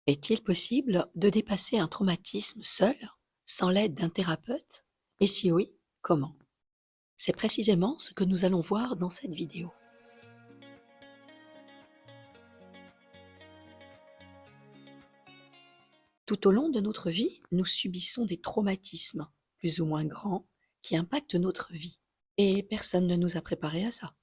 Est-il possible de dépasser un traumatisme seul, sans l'aide d'un thérapeute? Et si oui, comment? C'est précisément ce que nous allons voir dans cette vidéo. Tout au long de notre vie, nous subissons des traumatismes, plus ou moins grands, qui impactent notre vie. Et personne ne nous a préparés à ça.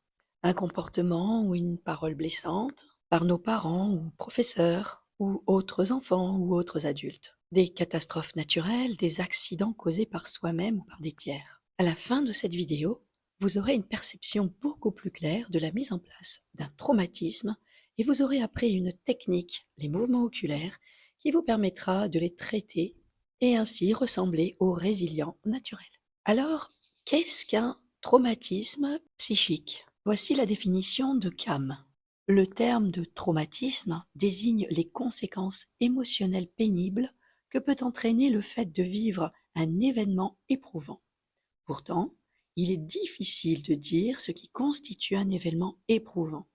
Un comportement ou une parole blessante, par nos parents ou professeurs, ou autres enfants ou autres adultes. Des catastrophes naturelles, des accidents causés par soi-même ou par des tiers. À la fin de cette vidéo, vous aurez une perception beaucoup plus claire de la mise en place d'un traumatisme et vous aurez appris une technique, les mouvements oculaires, qui vous permettra de les traiter et ainsi ressembler aux résilients naturels. Alors, qu'est-ce qu'un traumatisme psychique? Voici la définition de CAM. Le terme de traumatisme désigne les conséquences émotionnelles pénibles que peut entraîner le fait de vivre un événement éprouvant. Pourtant, il est difficile de dire ce qui constitue un événement éprouvant,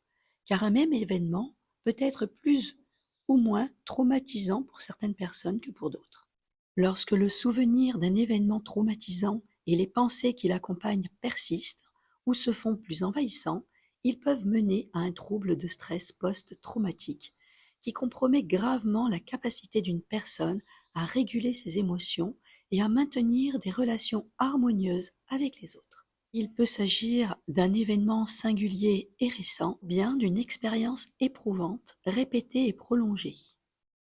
car un même événement peut être plus ou moins traumatisant pour certaines personnes que pour d'autres. Lorsque le souvenir d'un événement traumatisant et les pensées qui l'accompagnent persistent ou se font plus envahissants, ils peuvent mener à un trouble de stress post-traumatique qui compromet gravement la capacité d'une personne à réguler ses émotions et à maintenir des relations harmonieuses avec les autres. Il peut s'agir d'un événement singulier et récent, bien d'une expérience éprouvante, répétée et prolongée.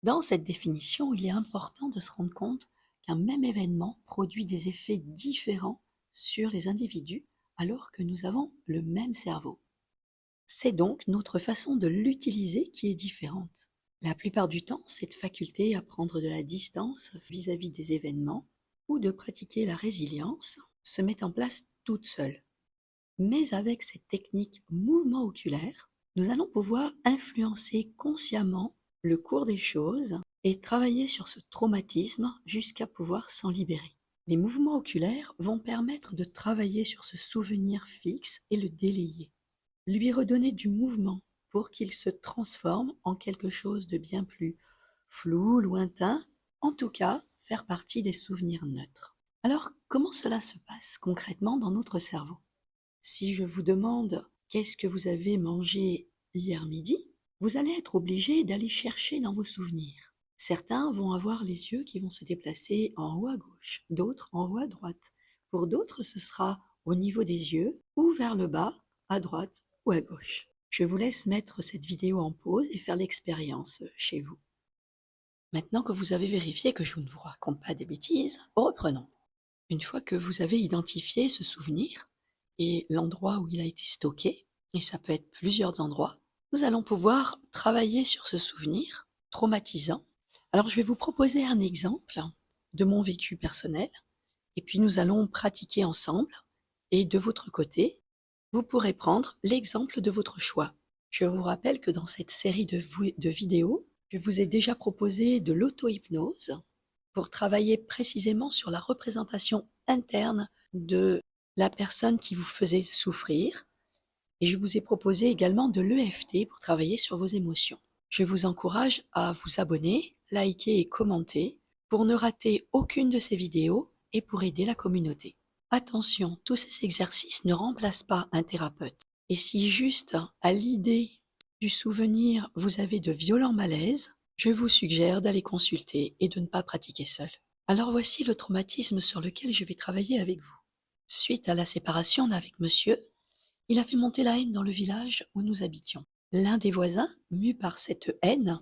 Dans cette définition, il est important de se rendre compte qu'un même événement produit des effets différents sur les individus alors que nous avons le même cerveau. C'est donc notre façon de l'utiliser qui est différente. La plupart du temps, cette faculté à prendre de la distance vis-à-vis des événements ou de pratiquer la résilience se met en place toute seule. Mais avec cette technique mouvement oculaire, nous allons pouvoir influencer consciemment le cours des choses et travailler sur ce traumatisme jusqu'à pouvoir s'en libérer. Les mouvements oculaires vont permettre de travailler sur ce souvenir fixe et le délayer, lui redonner du mouvement pour qu'il se transforme en quelque chose de bien plus flou, lointain, en tout cas faire partie des souvenirs neutres. Alors, comment cela se passe concrètement dans notre cerveau? Si je vous demande qu'est-ce que vous avez mangé hier midi, vous allez être obligé d'aller chercher dans vos souvenirs. Certains vont avoir les yeux qui vont se déplacer en haut à gauche, d'autres en haut à droite. Pour d'autres, ce sera au niveau des yeux ou vers le bas, à droite ou à gauche. Je vous laisse mettre cette vidéo en pause et faire l'expérience chez vous. Maintenant que vous avez vérifié que je ne vous raconte pas des bêtises, reprenons. Une fois que vous avez identifié ce souvenir et l'endroit où il a été stocké, et ça peut être plusieurs endroits, nous allons pouvoir travailler sur ce souvenir traumatisant. Alors je vais vous proposer un exemple de mon vécu personnel, et puis nous allons pratiquer ensemble, et de votre côté, vous pourrez prendre l'exemple de votre choix. Je vous rappelle que dans cette série de vidéos, je vous ai déjà proposé de l'auto-hypnose pour travailler précisément sur la représentation interne de la personne qui vous faisait souffrir. Et je vous ai proposé également de l'EFT pour travailler sur vos émotions. Je vous encourage à vous abonner, liker et commenter pour ne rater aucune de ces vidéos et pour aider la communauté. Attention, tous ces exercices ne remplacent pas un thérapeute. Et si juste à l'idée du souvenir vous avez de violents malaises, je vous suggère d'aller consulter et de ne pas pratiquer seul. Alors voici le traumatisme sur lequel je vais travailler avec vous. Suite à la séparation avec monsieur, il a fait monter la haine dans le village où nous habitions. L'un des voisins, mu par cette haine,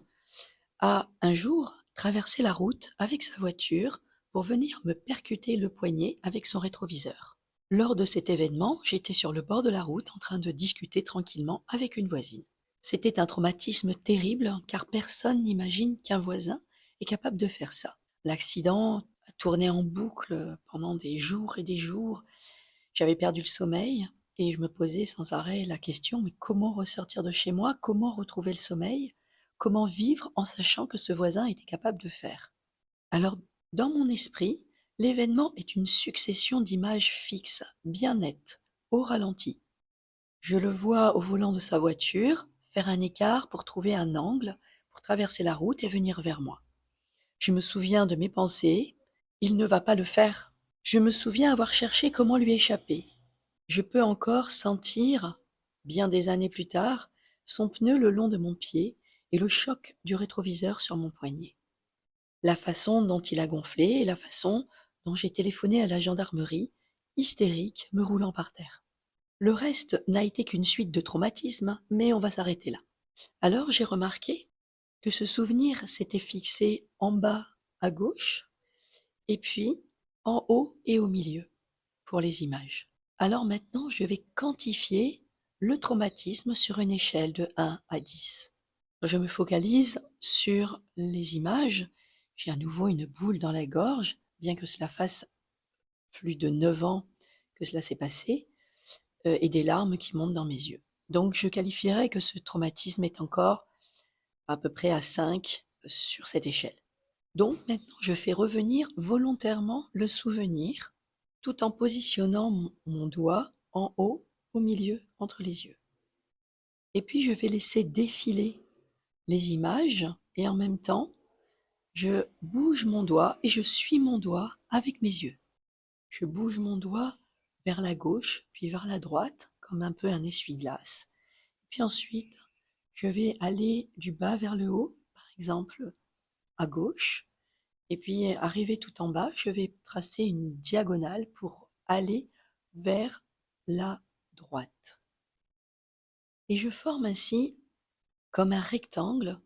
a un jour traversé la route avec sa voiture pour venir me percuter le poignet avec son rétroviseur. Lors de cet événement, j'étais sur le bord de la route en train de discuter tranquillement avec une voisine. C'était un traumatisme terrible car personne n'imagine qu'un voisin est capable de faire ça. L'accident a tourné en boucle pendant des jours et des jours. J'avais perdu le sommeil et je me posais sans arrêt la question, mais comment ressortir de chez moi? Comment retrouver le sommeil? Comment vivre en sachant que ce voisin était capable de faire? Alors, dans mon esprit, l'événement est une succession d'images fixes, bien nettes, au ralenti. Je le vois au volant de sa voiture, faire un écart pour trouver un angle, pour traverser la route et venir vers moi. Je me souviens de mes pensées. Il ne va pas le faire. Je me souviens avoir cherché comment lui échapper. Je peux encore sentir, bien des années plus tard, son pneu le long de mon pied et le choc du rétroviseur sur mon poignet. La façon dont il a gonflé et la façon dont j'ai téléphoné à la gendarmerie, hystérique, me roulant par terre. Le reste n'a été qu'une suite de traumatismes, mais on va s'arrêter là. Alors j'ai remarqué que ce souvenir s'était fixé en bas à gauche et puis en haut et au milieu pour les images. Alors maintenant, je vais quantifier le traumatisme sur une échelle de 1 à 10. Je me focalise sur les images. J'ai à nouveau une boule dans la gorge, bien que cela fasse plus de 9 ans que cela s'est passé, et des larmes qui montent dans mes yeux. Donc je qualifierais que ce traumatisme est encore à peu près à 5 sur cette échelle. Donc maintenant, je fais revenir volontairement le souvenir tout en positionnant mon doigt en haut, au milieu, entre les yeux. Et puis je vais laisser défiler les images et en même temps, je bouge mon doigt et je suis mon doigt avec mes yeux. Je bouge mon doigt vers la gauche, puis vers la droite, comme un peu un essuie-glace. Puis ensuite, je vais aller du bas vers le haut, par exemple à gauche, et puis arrivé tout en bas, je vais tracer une diagonale pour aller vers la droite. Et je forme ainsi comme un rectangle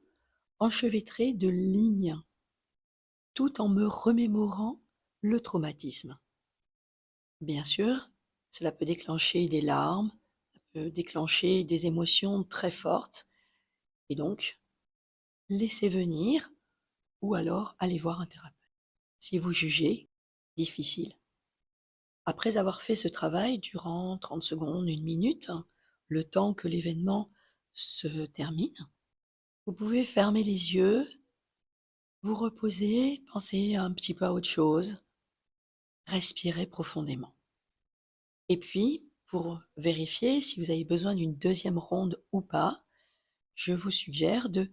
enchevêtré de lignes, tout en me remémorant le traumatisme. Bien sûr, cela peut déclencher des larmes, ça peut déclencher des émotions très fortes, et donc laissez venir ou alors allez voir un thérapeute. Si vous jugez difficile. Après avoir fait ce travail durant 30 secondes, 1 minute, le temps que l'événement se termine, vous pouvez fermer les yeux, vous reposer, penser un petit peu à autre chose, respirer profondément. Et puis, pour vérifier si vous avez besoin d'une deuxième ronde ou pas, je vous suggère de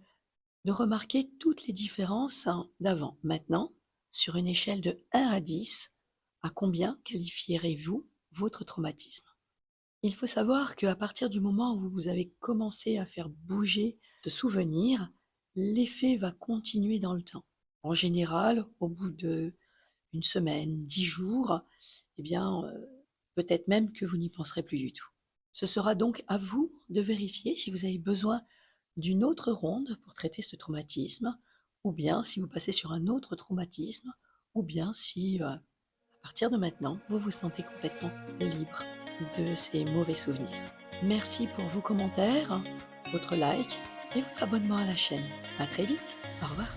remarquer toutes les différences d'avant. Maintenant, sur une échelle de 1 à 10, à combien qualifierez-vous votre traumatisme? Il faut savoir qu'à partir du moment où vous avez commencé à faire bouger ce souvenir, l'effet va continuer dans le temps. En général, au bout d'une semaine, 10 jours, eh bien, peut-être même que vous n'y penserez plus du tout. Ce sera donc à vous de vérifier si vous avez besoin d'une autre ronde pour traiter ce traumatisme, ou bien si vous passez sur un autre traumatisme, ou bien si, à partir de maintenant, vous vous sentez complètement libre de ces mauvais souvenirs. Merci pour vos commentaires, votre like et votre abonnement à la chaîne. À très vite. Au revoir.